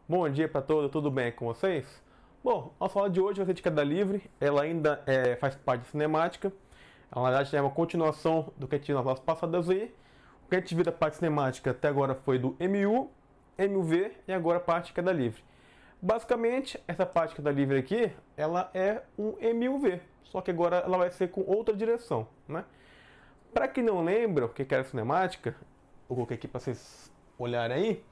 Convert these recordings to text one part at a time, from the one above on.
Bom dia para todos, tudo bem com vocês? Bom, a nossa aula de hoje vai ser de queda livre, ela ainda faz parte da cinemática, ela na verdade é uma continuação do que a gente viu nas aulas passadas aí. O que a gente viu da parte cinemática até agora foi do MU, MUV e agora a parte de queda livre. Basicamente, essa parte de queda livre aqui, ela é um MUV, só que agora ela vai ser com outra direção, né? Para quem não lembra o que era cinemática, eu coloquei aqui para vocês olharem aí,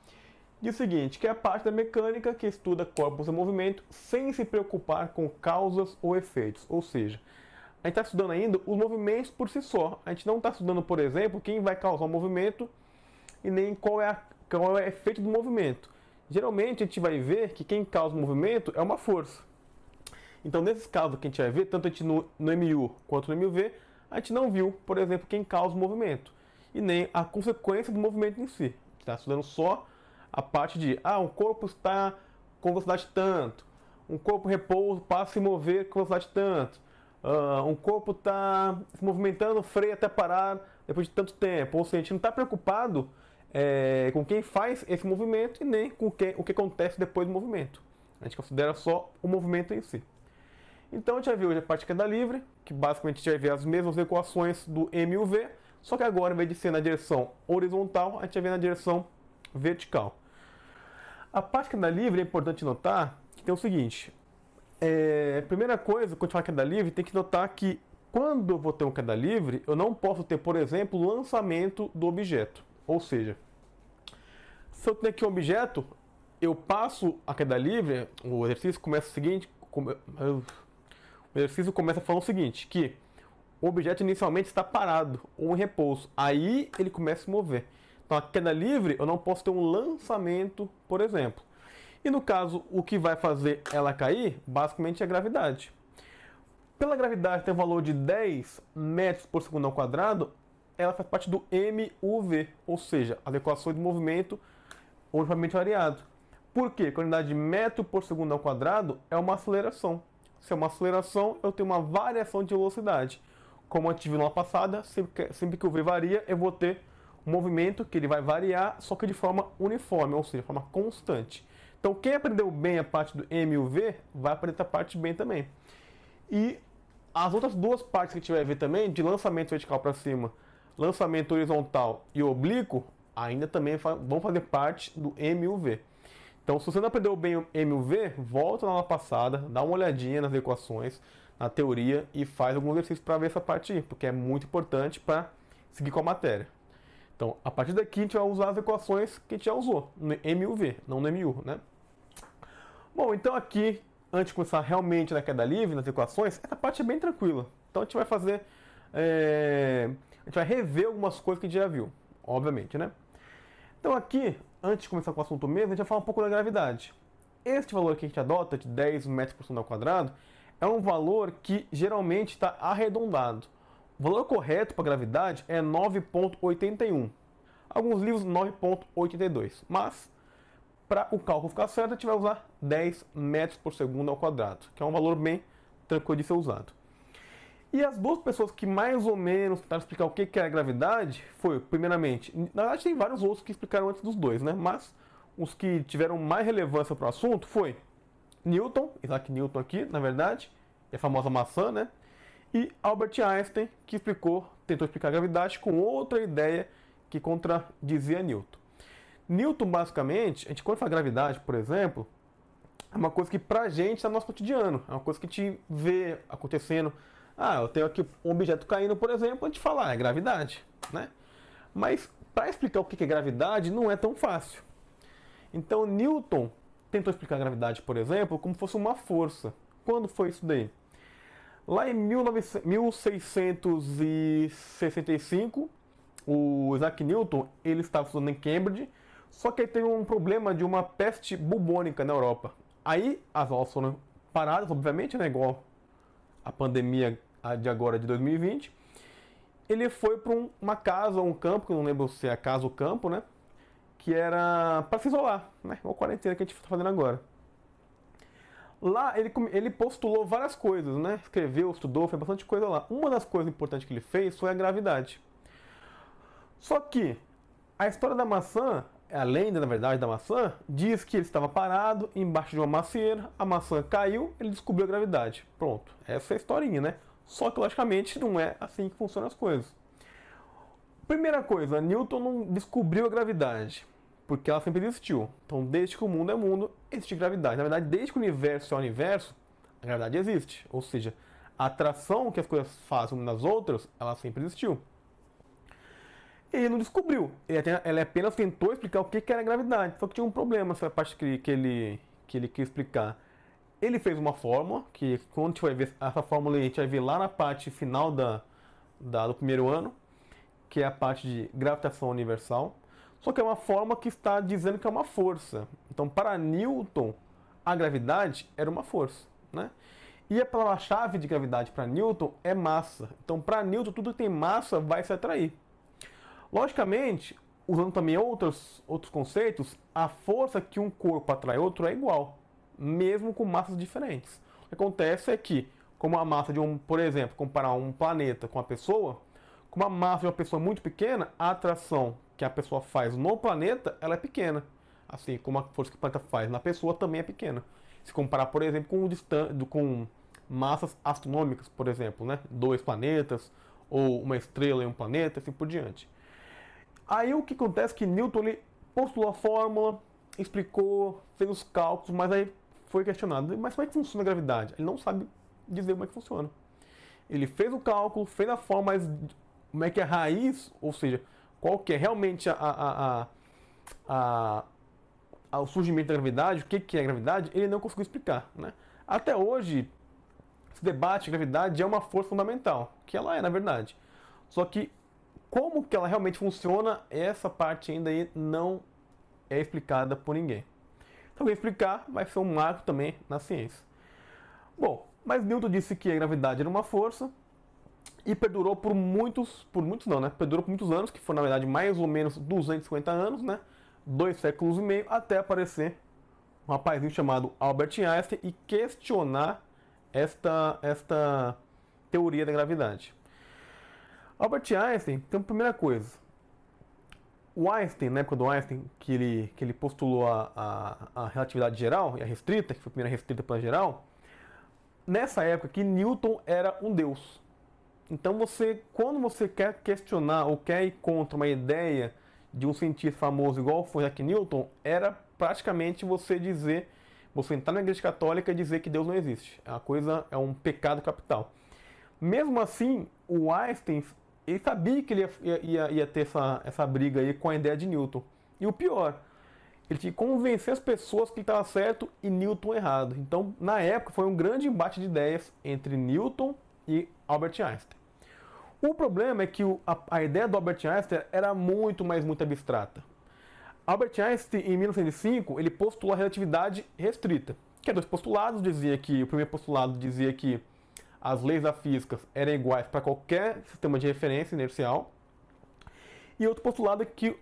diz o seguinte, que é a parte da mecânica que estuda corpos em movimento sem se preocupar com causas ou efeitos. Ou seja, a gente está estudando ainda os movimentos por si só. A gente não está estudando, por exemplo, quem vai causar o movimento e nem qual é o efeito do movimento. Geralmente a gente vai ver que quem causa o movimento é uma força. Então nesses casos que a gente vai ver, tanto a gente no MU quanto no MUV, a gente não viu, por exemplo, quem causa o movimento e nem a consequência do movimento em si. A gente está estudando só a parte de, um corpo está com velocidade tanto, um corpo repouso passa a se mover com velocidade tanto, um corpo está se movimentando, freia até parar depois de tanto tempo. Ou seja, a gente não está preocupado com quem faz esse movimento e nem com o que acontece depois do movimento. A gente considera só o movimento em si. Então a gente vai ver hoje a parte de queda livre, que basicamente a gente vai ver as mesmas equações do MUV, só que agora, em vez de ser na direção horizontal, a gente vai ver na direção vertical. A parte de queda livre é importante notar que tem o seguinte. Primeira coisa, quando a gente fala queda livre, tem que notar que quando eu vou ter uma queda livre, eu não posso ter, por exemplo, o lançamento do objeto. Ou seja, se eu tenho aqui um objeto, eu passo a queda livre, o exercício começa o seguinte, o exercício começa falando o seguinte, que o objeto inicialmente está parado ou em repouso, aí ele começa a se mover. Então a queda livre eu não posso ter um lançamento, por exemplo. E no caso, o que vai fazer ela cair, basicamente é a gravidade. Pela gravidade ter um valor de 10 metros por segundo ao quadrado, ela faz parte do MUV, ou seja, as equações de movimento uniformemente variado. Por quê? Porque a unidade de metro por segundo ao quadrado é uma aceleração. Se é uma aceleração, eu tenho uma variação de velocidade. Como a gente viu na passada, sempre que o V varia, eu vou ter um movimento que ele vai variar, só que de forma uniforme, ou seja, de forma constante. Então quem aprendeu bem a parte do MUV, vai aprender a parte bem também. E as outras duas partes que a gente vai ver também, de lançamento vertical para cima, lançamento horizontal e oblíquo, ainda também vão fazer parte do MUV. Então se você não aprendeu bem o MUV, volta na aula passada, dá uma olhadinha nas equações, na teoria e faz algum exercício para ver essa parte aí, porque é muito importante para seguir com a matéria. Então, a partir daqui a gente vai usar as equações que a gente já usou no MUV, não no MU, né? Bom, então aqui, antes de começar realmente na queda livre, nas equações, essa parte é bem tranquila. Então a gente vai fazer, a gente vai rever algumas coisas que a gente já viu, obviamente, né? Então aqui, antes de começar com o assunto mesmo, a gente vai falar um pouco da gravidade. Este valor que a gente adota, de 10 metros por segundo ao quadrado, é um valor que geralmente está arredondado. O valor correto para a gravidade é 9,81. Alguns livros 9,82. Mas, para o cálculo ficar certo, a gente vai usar 10 metros por segundo ao quadrado, que é um valor bem tranquilo de ser usado. E as duas pessoas que mais ou menos tentaram explicar o que é a gravidade foi, primeiramente, na verdade tem vários outros que explicaram antes dos dois, né? Mas os que tiveram mais relevância para o assunto foi Newton, Isaac Newton aqui, na verdade, e a famosa maçã, né? E Albert Einstein, que tentou explicar a gravidade com outra ideia que contradizia Newton. Newton, basicamente, a gente quando fala gravidade, por exemplo, é uma coisa que pra gente está no nosso cotidiano, é uma coisa que a gente vê acontecendo. Eu tenho aqui um objeto caindo, por exemplo, a gente fala, é gravidade, né? Mas para explicar o que é gravidade não é tão fácil. Então Newton tentou explicar a gravidade, por exemplo, como fosse uma força. Quando foi isso daí? Lá em 1665, o Isaac Newton ele estava estudando em Cambridge, só que ele teve um problema de uma peste bubônica na Europa. Aí as aulas foram paradas, obviamente, né, igual a pandemia de agora de 2020. Ele foi para uma casa ou um campo, que eu não lembro se é a casa ou campo, né, que era para se isolar, né, igual a quarentena que a gente está fazendo agora. Lá ele postulou várias coisas, né? Escreveu, estudou, fez bastante coisa lá. Uma das coisas importantes que ele fez foi a gravidade. Só que a história da maçã a lenda, na verdade, da maçã, diz que ele estava parado embaixo de uma macieira, a maçã caiu, ele descobriu a gravidade. Pronto, essa é a historinha, né? Só que, logicamente, não é assim que funcionam as coisas. Primeira coisa, Newton não descobriu a gravidade, porque ela sempre existiu. Então, desde que o mundo é mundo, existe gravidade. Na verdade, desde que o universo é o universo, a gravidade existe. Ou seja, a atração que as coisas fazem umas nas outras, ela sempre existiu. Ele não descobriu. Ele apenas tentou explicar o que era a gravidade. Só que tinha um problema essa parte que ele quis explicar. Ele fez uma fórmula, que quando a gente vai ver essa fórmula, a gente vai ver lá na parte final do primeiro ano, que é a parte de gravitação universal. Só que é uma fórmula que está dizendo que é uma força. Então, para Newton, a gravidade era uma força, né? E a palavra-chave de gravidade para Newton é massa. Então, para Newton, tudo que tem massa vai se atrair. Logicamente, usando também outros conceitos, a força que um corpo atrai outro é igual, mesmo com massas diferentes. O que acontece é que, como a massa de por exemplo, comparar um planeta com uma pessoa, como a massa de uma pessoa é muito pequena, a atração que a pessoa faz no planeta, ela é pequena. Assim como a força que o planeta faz na pessoa também é pequena. Se comparar, por exemplo, com massas astronômicas, por exemplo, né? 2 planetas, ou uma estrela e um planeta, assim por diante. Aí o que acontece é que Newton ele postulou a fórmula, explicou, fez os cálculos, mas aí foi questionado. Mas como é que funciona a gravidade? Ele não sabe dizer como é que funciona. Ele fez o cálculo, fez a fórmula, mas como é que é a raiz, ou seja, qual que é realmente o surgimento da gravidade, o que é a gravidade, ele não conseguiu explicar, né? Até hoje, se debate a gravidade é uma força fundamental, que ela é, na verdade. Só que como que ela realmente funciona, essa parte ainda aí não é explicada por ninguém. Se alguém explicar, vai ser um marco também na ciência. Bom, mas Newton disse que a gravidade era uma força e perdurou por muitos não, né? Perdurou por muitos anos, que foi na verdade mais ou menos 250 anos, né? 2 séculos e meio, até aparecer um rapazinho chamado Albert Einstein e questionar esta teoria da gravidade. Albert Einstein, então, primeira coisa, o Einstein, na época do Einstein, que ele postulou a relatividade geral e a restrita, que foi a primeira restrita para a geral, nessa época que Newton era um deus. Então quando você quer questionar ou quer ir contra uma ideia de um cientista famoso igual foi Isaac Newton, era praticamente você entrar na igreja católica e dizer que Deus não existe. É um pecado capital. Mesmo assim, o Einstein, ele sabia que ele ia ter essa briga aí com a ideia de Newton. E o pior, ele tinha que convencer as pessoas que ele estava certo e Newton errado. Então, na época, foi um grande embate de ideias entre Newton e Albert Einstein. O problema é que a ideia do Albert Einstein era muito abstrata. Albert Einstein, em 1905, ele postulou a relatividade restrita, que é 2 postulados. O primeiro postulado dizia que as leis da física eram iguais para qualquer sistema de referência inercial. E outro postulado é que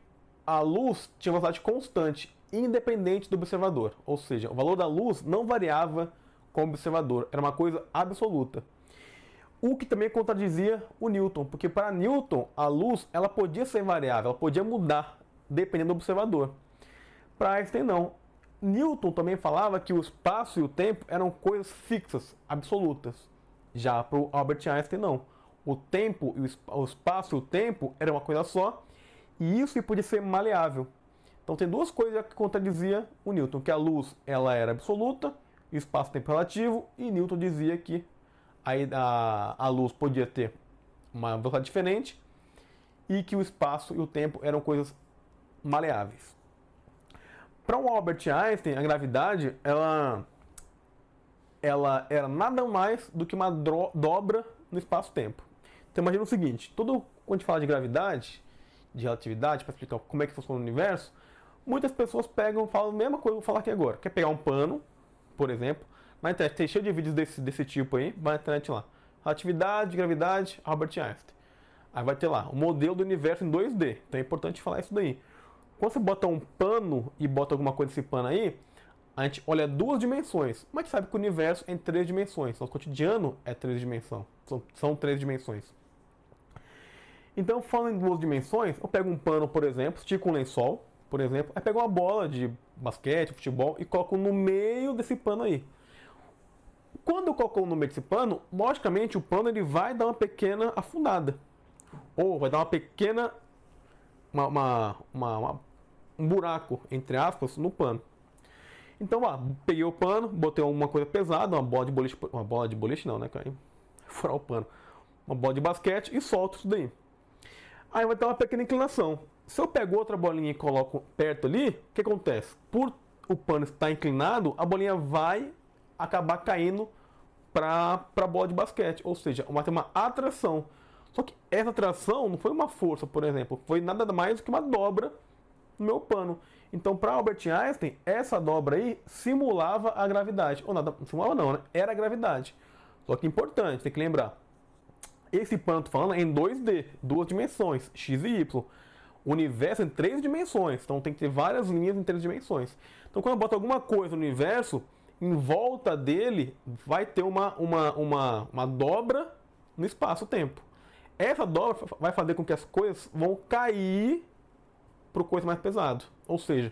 a luz tinha velocidade constante, independente do observador. Ou seja, o valor da luz não variava com o observador, era uma coisa absoluta. O que também contradizia o Newton, porque para Newton a luz ela podia ser variável, ela podia mudar dependendo do observador. Para Einstein não. Newton também falava que o espaço e o tempo eram coisas fixas, absolutas. Já para o Albert Einstein não. O tempo, o espaço e o tempo eram uma coisa só, e isso podia ser maleável. Então tem 2 coisas que contradizia o Newton, que a luz ela era absoluta, o espaço e o tempo relativo, e Newton dizia que a luz podia ter uma velocidade diferente e que o espaço e o tempo eram coisas maleáveis. Para o Albert Einstein, a gravidade ela era nada mais do que uma dobra no espaço-tempo. Então imagina o seguinte, quando a gente fala de gravidade, de relatividade, para explicar como é que funciona o universo, muitas pessoas pegam e falam a mesma coisa que eu vou falar aqui agora. Quer pegar um pano, por exemplo, na internet tem cheio de vídeos desse tipo aí, vai na internet lá. Relatividade, gravidade, Albert Einstein. Aí vai ter lá o modelo do universo em 2D. Então é importante falar isso daí. Quando você bota um pano e bota alguma coisa nesse pano aí, a gente olha 2 dimensões. Mas a gente sabe que o universo é em 3 dimensões. Nosso cotidiano é 3 dimensões. São 3 dimensões. Então, falando em 2 dimensões, eu pego um pano, por exemplo, estico um lençol, por exemplo, aí pega uma bola de basquete, futebol e coloca no meio desse pano aí. Quando eu coloco no meio desse pano, logicamente o pano ele vai dar uma pequena afundada. Ou vai dar uma pequena um buraco, entre aspas, no pano. Então, peguei o pano, botei alguma coisa pesada, uma bola de boliche não, né, cara? Furar o pano. Uma bola de basquete e solto isso daí. Aí vai ter uma pequena inclinação. Se eu pego outra bolinha e coloco perto ali, o que acontece? Por o pano estar inclinado, a bolinha vai acabar caindo para a bola de basquete. Ou seja, vai ter uma atração. Só que essa atração não foi uma força, por exemplo. Foi nada mais do que uma dobra no meu pano. Então, para Albert Einstein, essa dobra aí simulava a gravidade. Ou nada, simulava não, né? Era a gravidade. Só que importante, tem que lembrar. Esse pano, estou falando, é em 2D, duas dimensões, x e y. O universo é em 3 dimensões, então tem que ter várias linhas em 3 dimensões. Então, quando eu boto alguma coisa no universo, em volta dele vai ter uma dobra no espaço-tempo. Essa dobra vai fazer com que as coisas vão cair para o coisa mais pesado. Ou seja,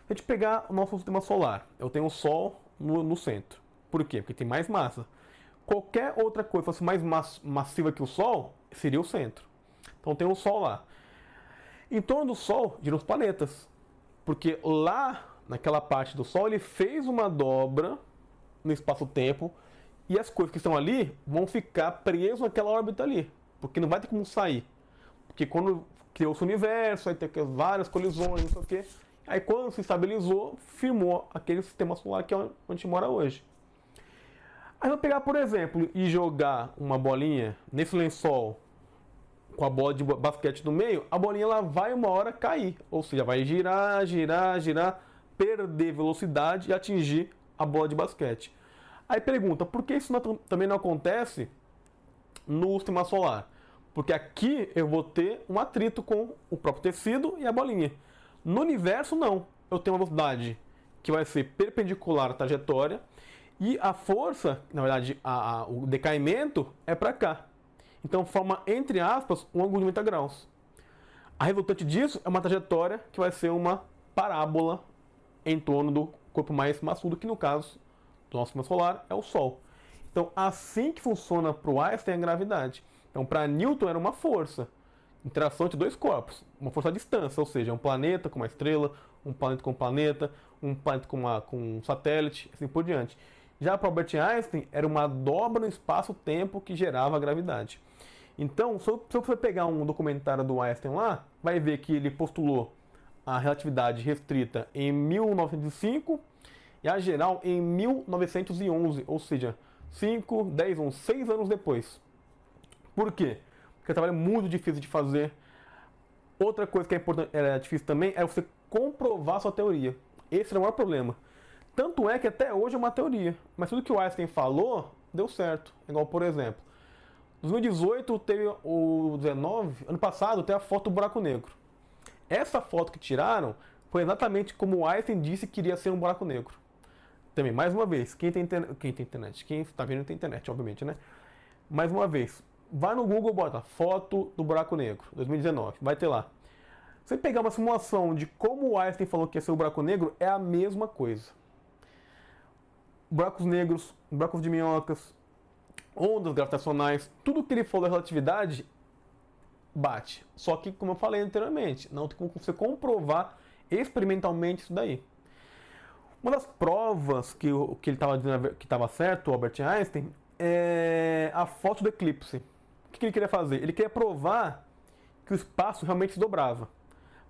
se a gente pegar o nosso sistema solar, eu tenho o Sol no centro. Por quê? Porque tem mais massa. Qualquer outra coisa fosse mais massiva que o Sol, seria o centro. Então tem o Sol lá. Em torno do Sol giram os planetas. Porque lá, naquela parte do Sol, ele fez uma dobra no espaço-tempo e as coisas que estão ali vão ficar presas naquela órbita ali. Porque não vai ter como sair. Porque quando criou-se o universo, vai ter várias colisões, não sei o quê. Aí quando se estabilizou, firmou aquele sistema solar que é onde a gente mora hoje. Aí eu vou pegar, por exemplo, e jogar uma bolinha nesse lençol com a bola de basquete no meio, a bolinha ela vai uma hora cair. Ou seja, vai girar, girar, girar, perder velocidade e atingir a bola de basquete. Aí pergunta, por que isso também não acontece no sistema solar? Porque aqui eu vou ter um atrito com o próprio tecido e a bolinha. No universo, não. Eu tenho uma velocidade que vai ser perpendicular à trajetória e a força, na verdade, o decaimento é para cá. Então forma, entre aspas, um ângulo de 90 graus. A resultante disso é uma trajetória que vai ser uma parábola em torno do corpo mais maçudo, que no caso do nosso sistema solar é o Sol. Então, assim que funciona para o Einstein a gravidade. Então, para Newton era uma força, interação entre dois corpos, uma força à distância, ou seja, um planeta com uma estrela, um planeta com um planeta com um satélite, assim por diante. Já para Albert Einstein, era uma dobra no espaço-tempo que gerava a gravidade. Então, se você pegar um documentário do Einstein lá, vai ver que ele postulou a relatividade restrita em 1905 e a geral em 1911, ou seja, 5, 10, 11, 6 anos depois. Por quê? Porque o trabalho é muito difícil de fazer. Outra coisa que é importante, era difícil também, é você comprovar sua teoria. Esse era o maior problema. Tanto é que até hoje é uma teoria, mas tudo que o Einstein falou deu certo. Igual, por exemplo, em 2018 teve o 19, ano passado teve a foto do buraco negro. Essa foto que tiraram foi exatamente como o Einstein disse que iria ser um buraco negro. Também, mais uma vez, quem tem internet, quem está vendo tem internet, obviamente, né? Mais uma vez, vai no Google, bota foto do buraco negro, 2019, vai ter lá. Se você pegar uma simulação de como o Einstein falou que ia ser o buraco negro, é a mesma coisa. Buracos negros, buracos de minhocas, ondas gravitacionais, tudo que ele falou da relatividade bate. Só que, como eu falei anteriormente, não tem como você comprovar experimentalmente isso daí. Uma das provas que ele estava dizendo que estava certo, o Albert Einstein, é a foto do eclipse. O que ele queria fazer? Ele queria provar que o espaço realmente se dobrava.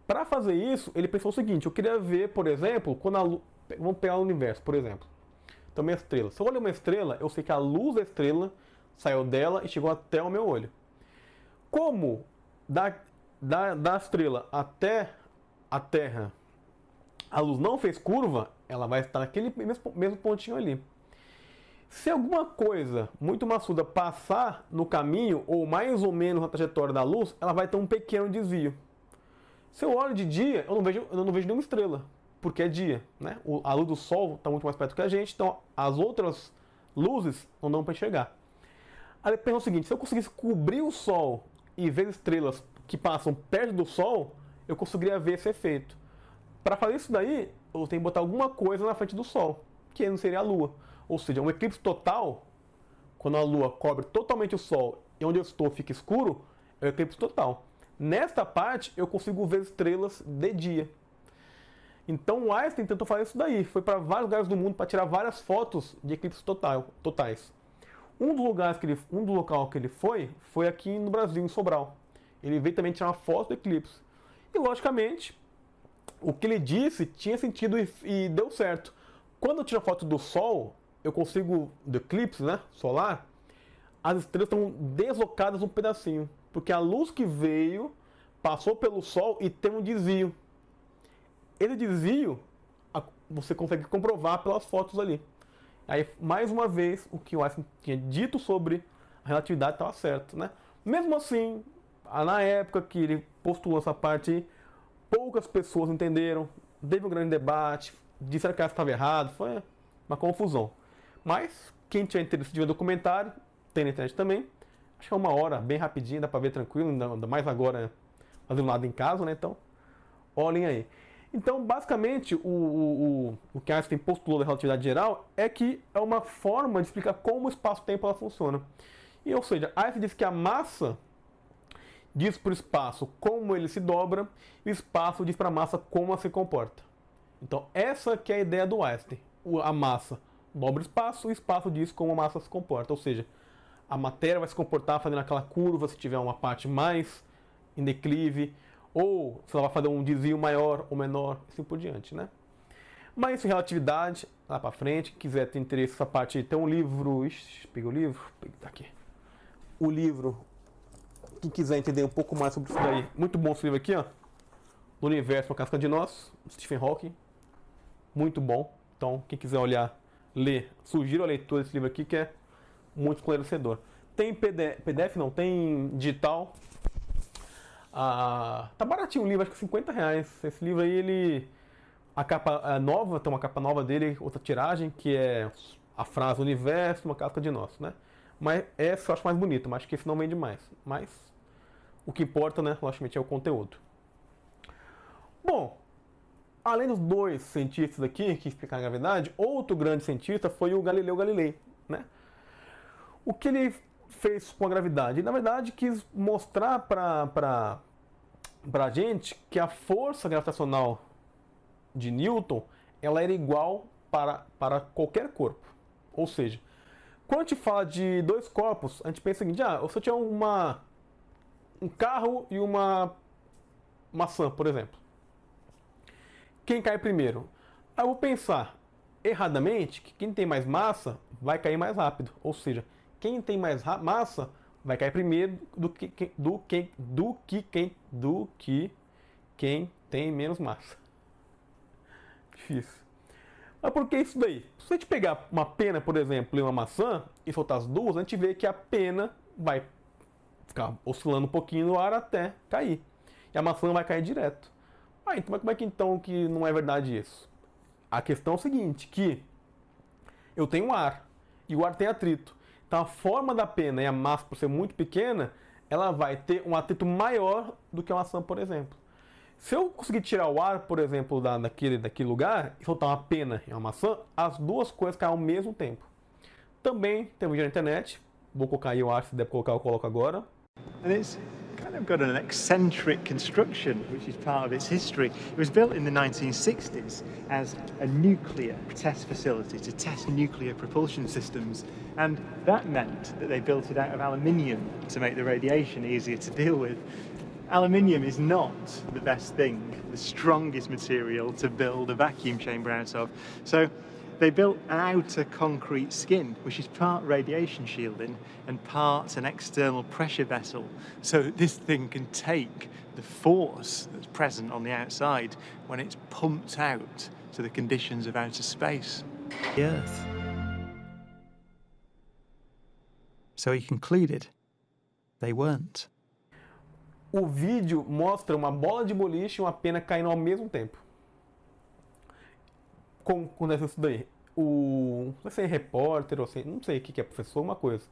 Para fazer isso, ele pensou o seguinte: eu queria ver, por exemplo, quando a luz. Vamos pegar o universo, por exemplo. Então, uma estrela. Se eu olho uma estrela, eu sei que a luz da estrela saiu dela e chegou até o meu olho. Como da estrela até a Terra a luz não fez curva, ela vai estar naquele mesmo pontinho ali. Se alguma coisa muito maçuda passar no caminho, ou mais ou menos na trajetória da luz, ela vai ter um pequeno desvio. Se eu olho de dia, eu não vejo nenhuma estrela, porque é dia, né? A luz do Sol está muito mais perto que a gente, então as outras luzes não dão para enxergar. Aí ele pensa o seguinte: se eu conseguisse cobrir o Sol e ver estrelas que passam perto do Sol, eu conseguiria ver esse efeito. para fazer isso daí, eu tenho que botar alguma coisa na frente do Sol, que não seria a Lua. Ou seja, um eclipse total, quando a Lua cobre totalmente o Sol e onde eu estou fica escuro, é o eclipse total. Nesta parte, eu consigo ver estrelas de dia. Então o Einstein tentou fazer isso daí. Foi para vários lugares do mundo para tirar várias fotos de eclipses totais. Um dos locais que ele foi aqui no Brasil, em Sobral. Ele veio também tirar uma foto do eclipse. E logicamente, o que ele disse tinha sentido e deu certo. Quando eu tiro a foto do Sol, eu consigo, do eclipse, né, solar, as estrelas estão deslocadas um pedacinho. Porque a luz que veio passou pelo Sol e tem um desvio. Esse desvio você consegue comprovar pelas fotos ali. Aí, mais uma vez, o que o Einstein tinha dito sobre a relatividade estava certo, né? Mesmo assim, na época que ele postulou essa parte, poucas pessoas entenderam, teve um grande debate, disseram que estava errado, foi uma confusão. Mas, quem tiver interesse de ver documentário, tem na internet também. Acho que é 1 hora, bem rapidinho, dá pra ver tranquilo, ainda mais agora fazendo nada em casa, né? Então, olhem aí. Então, basicamente, o que Einstein postulou da relatividade geral é que é uma forma de explicar como o espaço-tempo ela funciona. E, ou seja, Einstein diz que a massa diz para o espaço como ele se dobra e o espaço diz para a massa como ela se comporta. Então, essa que é a ideia do Einstein. A massa dobra o espaço diz como a massa se comporta. Ou seja, a matéria vai se comportar fazendo aquela curva se tiver uma parte mais em declive, ou se ela vai fazer um desvio maior ou menor, assim por diante, né? Mas isso é relatividade, lá pra frente, quem quiser ter interesse nessa parte, tem um livro, peguei o livro, tá aqui. O livro, quem quiser entender um pouco mais sobre isso daí, muito bom esse livro aqui, ó. Do Universo, uma Casca de Nós, Stephen Hawking, muito bom. Então, quem quiser olhar, ler, sugiro a leitura desse livro aqui, que é muito esclarecedor. Tem PDF não, tem digital. Tá baratinho o livro, acho que R$50. Esse livro aí, a capa é nova, tem uma capa nova dele, outra tiragem, que é a frase Universo, uma casca de nós, né? Mas essa eu acho mais bonita, mas acho que esse não vende mais. Mas o que importa, né, logicamente, é o conteúdo. Bom, além dos dois cientistas aqui que explicaram a gravidade, outro grande cientista foi o Galileu Galilei, né? O que ele fez com a gravidade? Ele, na verdade, quis mostrar para a gente que a força gravitacional de Newton ela era igual para qualquer corpo. Ou seja, quando a gente fala de dois corpos, a gente pensa o seguinte: se eu tiver um carro e uma maçã, por exemplo, quem cai primeiro? Aí eu vou pensar erradamente que quem tem mais massa vai cair mais rápido. Ou seja, quem tem mais massa vai cair primeiro do que quem tem menos massa. Difícil. Mas por que isso daí? Se a gente pegar uma pena, por exemplo, e uma maçã e soltar as duas, a gente vê que a pena vai ficar oscilando um pouquinho no ar até cair. E a maçã vai cair direto. Então como é que então que não é verdade isso? A questão é o seguinte, que eu tenho ar e o ar tem atrito. Então a forma da pena e a massa, por ser muito pequena, ela vai ter um atrito maior do que a maçã, por exemplo. Se eu conseguir tirar o ar, por exemplo, daquele lugar e soltar uma pena e uma maçã, as duas coisas caem ao mesmo tempo. Também tem um vídeo na internet, vou colocar aí, eu acho, se deve colocar, eu coloco agora. And it's kind of got an eccentric construction, which is part of its history. It was built in the 1960s as a nuclear test facility to test nuclear propulsion systems. And that meant that they built it out of aluminium to make the radiation easier to deal with. Aluminium is not the best thing, the strongest material to build a vacuum chamber out of. So they built an outer concrete skin, which is part radiation shielding and part an external pressure vessel, so that this thing can take the force that's present on the outside when it's pumped out to the conditions of outer space. The Earth. So he concluded they weren't. O vídeo mostra uma bola de boliche e uma pena caindo ao mesmo tempo. Como acontece isso daí? Não sei, repórter, ou sei, não sei o que é, professor, uma coisa.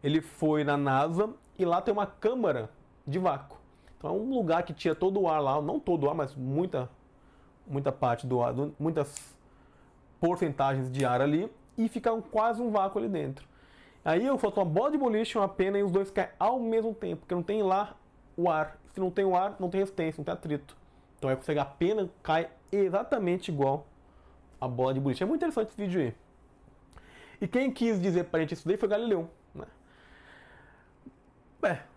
Ele foi na NASA e lá tem uma câmara de vácuo. Então é um lugar que tira todo o ar lá, não todo o ar, mas muita parte do ar, muitas porcentagens de ar ali, e fica quase um vácuo ali dentro. Aí eu solto uma bola de boliche, uma pena, e os dois caem ao mesmo tempo, porque não tem lá o ar. Se não tem o ar, não tem resistência, não tem atrito. Então aí você pega a pena, cai exatamente igual a bola de boliche. É muito interessante esse vídeo aí. E quem quis dizer pra gente isso daí foi Galileu, né?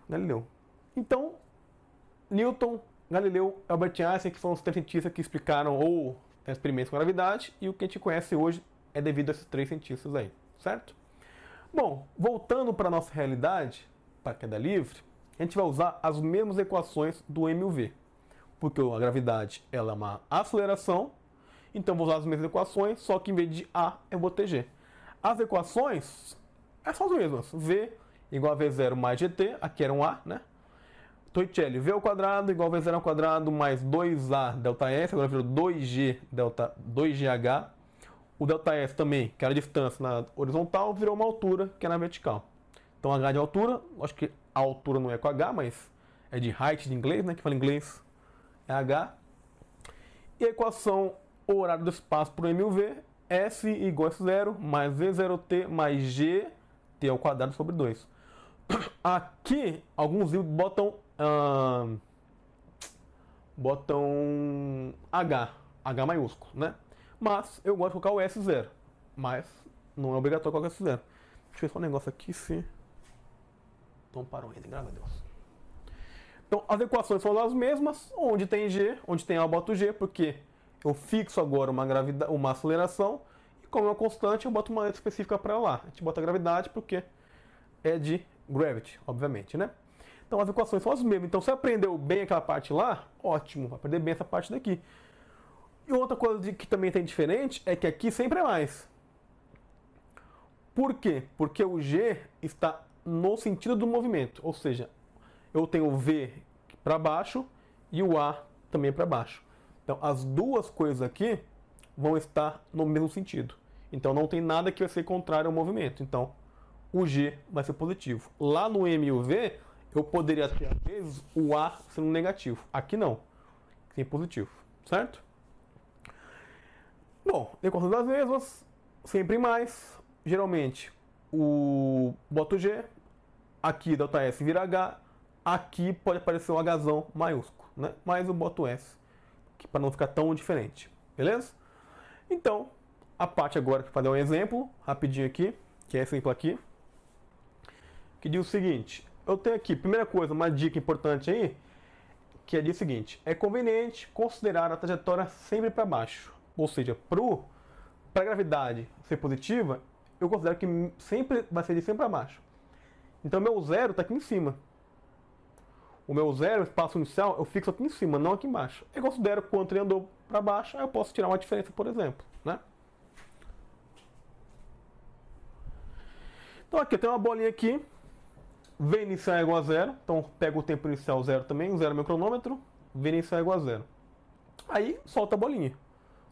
Galileu. Então, Newton, Galileu, Albert Einstein, que foram os três cientistas que explicaram ou experimentos com gravidade, e o que a gente conhece hoje é devido a esses três cientistas aí, certo? Bom, voltando para a nossa realidade, para a queda livre, a gente vai usar as mesmas equações do m e o v, porque a gravidade ela é uma aceleração, então vou usar as mesmas equações, só que em vez de A eu vou ter G. As equações são as mesmas, V igual a V0 mais GT, aqui era um A, né? Torricelli, V ao quadrado igual a V0 ao quadrado mais 2A delta S, agora virou 2G delta 2GH. O ΔS também, que era a distância na horizontal, virou uma altura, que é na vertical. Então H de altura, acho que a altura não é com H, mas é de height de inglês, né? Que fala inglês é H. E a equação horário do espaço por m e o v, S igual a S0 mais V0T mais G T ao quadrado sobre 2. Aqui, alguns livros botam H maiúsculo, né? Mas eu gosto de colocar o S0. Mas não é obrigatório colocar S0. Deixa eu ver só um negócio aqui se... Então parou ainda, graças a Deus. Então as equações são as mesmas. Onde tem G, onde tem A eu boto G, porque eu fixo agora uma aceleração. E como é uma constante, eu boto uma letra específica para lá. A gente bota a gravidade porque é de gravity, obviamente, né? Então as equações são as mesmas. Então se aprendeu bem aquela parte lá, ótimo. Vai aprender bem essa parte daqui. E outra coisa que também tem diferente é que aqui sempre é mais. Por quê? Porque o G está no sentido do movimento. Ou seja, eu tenho o V para baixo e o A também para baixo. Então as duas coisas aqui vão estar no mesmo sentido. Então não tem nada que vai ser contrário ao movimento. Então o G vai ser positivo. Lá no M e o V, eu poderia ter às vezes o A sendo negativo. Aqui não. Sim, positivo. Certo? Bom, equações das mesmas, sempre mais. Geralmente, boto G, aqui ΔS vira H, aqui pode aparecer um Hzão maiúsculo, né? Mas eu boto S, para não ficar tão diferente, beleza? Então, a parte agora, para fazer um exemplo, rapidinho aqui, que é esse exemplo aqui, que diz o seguinte, eu tenho aqui, primeira coisa, uma dica importante aí, que é diz o seguinte, é conveniente considerar a trajetória sempre para baixo. Ou seja, para a gravidade ser positiva, eu considero que sempre vai ser de cima para baixo. Então meu zero está aqui em cima. O meu zero, o espaço inicial, eu fixo aqui em cima, não aqui embaixo. Eu considero quanto ele andou para baixo, aí eu posso tirar uma diferença, por exemplo, né? Então aqui eu tenho uma bolinha aqui, V inicial é igual a zero, então pego o tempo inicial zero também, zero é meu cronômetro, V inicial é igual a zero. Aí solta a bolinha.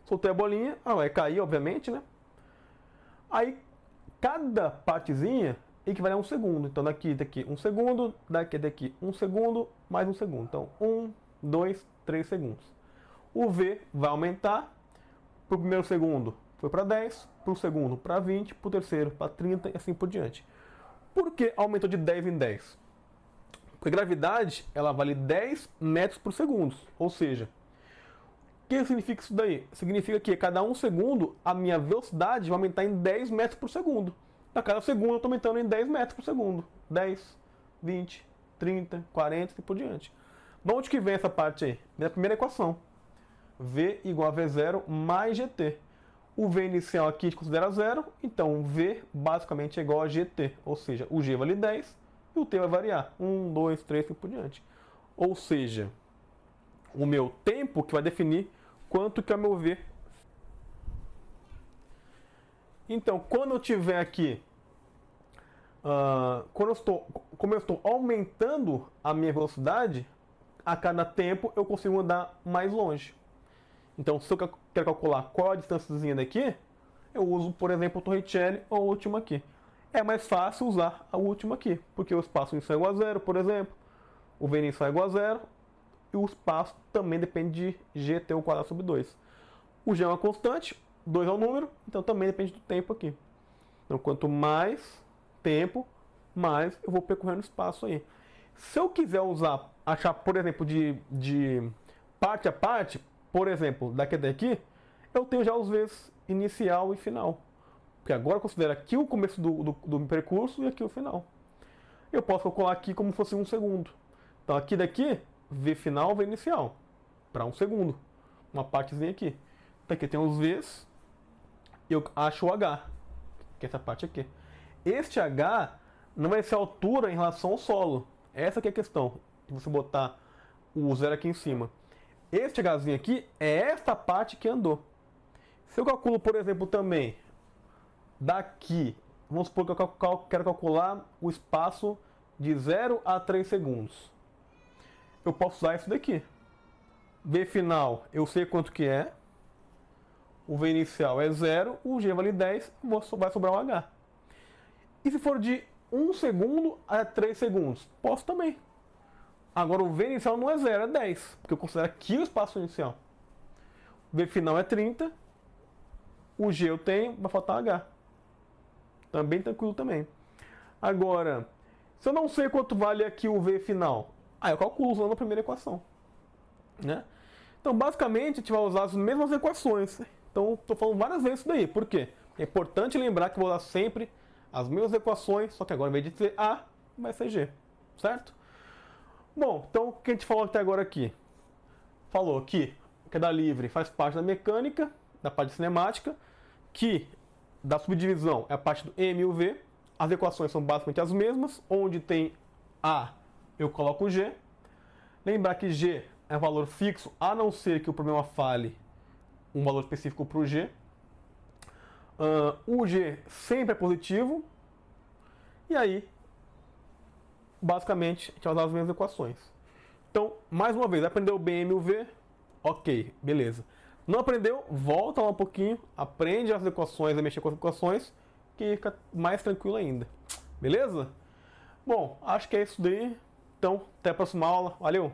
Soltei a bolinha, vai cair, obviamente, né? Aí, cada partezinha equivale a 1 segundo. Então, daqui 1 segundo, daqui 1 segundo, mais 1 segundo. Então, 1, 2, 3 segundos. O V vai aumentar. Para o primeiro segundo, foi para 10. Para o segundo, para 20. Para o terceiro, para 30 e assim por diante. Por que aumentou de 10 em 10? Porque a gravidade, ela vale 10 metros por segundo. Ou seja... O que significa isso daí? Significa que a cada 1 segundo a minha velocidade vai aumentar em 10 metros por segundo. A cada segundo eu estou aumentando em 10 metros por segundo. 10, 20, 30, 40 e por diante. De onde que vem essa parte aí? Minha primeira equação. V igual a V0 mais GT. O V inicial aqui a gente considera zero, então V basicamente é igual a GT. Ou seja, o G vale 10 e o T vai variar. 1, 2, 3 e por diante. Ou seja, o meu tempo que vai definir quanto que é o meu V. Então, quando eu tiver aqui, como eu estou aumentando a minha velocidade, a cada tempo eu consigo andar mais longe. Então, se eu quero calcular qual a distânciazinha daqui, eu uso, por exemplo, o Torricelli ou o último aqui. É mais fácil usar o último aqui, porque o espaço inicial é igual a zero, por exemplo, o V inicial é igual a zero, e o espaço também depende de GT ao quadrado sobre 2. O G é uma constante, 2 é um número, então também depende do tempo aqui. Então, quanto mais tempo, mais eu vou percorrendo espaço aí. Se eu quiser achar, por exemplo, de parte a parte, por exemplo, daqui até aqui, eu tenho já os V's inicial e final. Porque agora eu considero aqui o começo do percurso e aqui o final. Eu posso calcular aqui como se fosse um segundo. Então aqui daqui, V final, V inicial. Para um segundo. Uma partezinha aqui. Então aqui tem os V's. E eu acho o H. Que é essa parte aqui. Este H não vai ser a altura em relação ao solo. Essa que é a questão. De você botar o zero aqui em cima. Este Hzinho aqui é esta parte que andou. Se eu calculo, por exemplo, também daqui, vamos supor que eu quero calcular o espaço de 0 a 3 segundos. Eu posso usar isso daqui. V final, eu sei quanto que é. O V inicial é 0, o G vale 10, vai sobrar o H. E se for de 1 segundo a 3 segundos? Posso também. Agora o V inicial não é 0, é 10, porque eu considero aqui o espaço inicial. O V final é 30, o G eu tenho, vai faltar H. Também tranquilo também. Agora, se eu não sei quanto vale aqui o V final, eu calculo usando a primeira equação. Né? Então, basicamente, a gente vai usar as mesmas equações. Então, estou falando várias vezes isso daí. Por quê? É importante lembrar que eu vou usar sempre as mesmas equações, só que agora, ao invés de ser A, vai ser G. Certo? Bom, então, o que a gente falou até agora aqui? Falou que queda livre faz parte da mecânica, da parte de cinemática, que da subdivisão é a parte do M e o V. As equações são basicamente as mesmas. Onde tem A, eu coloco o G. Lembrar que G é um valor fixo, a não ser que o problema fale um valor específico para o G. O G sempre é positivo. E aí, basicamente, a gente vai usar as mesmas equações. Então, mais uma vez, aprendeu o B, M e o V? Ok, beleza. Não aprendeu? Volta lá um pouquinho, aprende as equações, a mexer com as equações, que fica mais tranquilo ainda. Beleza? Bom, acho que é isso daí. Então, até a próxima aula. Valeu!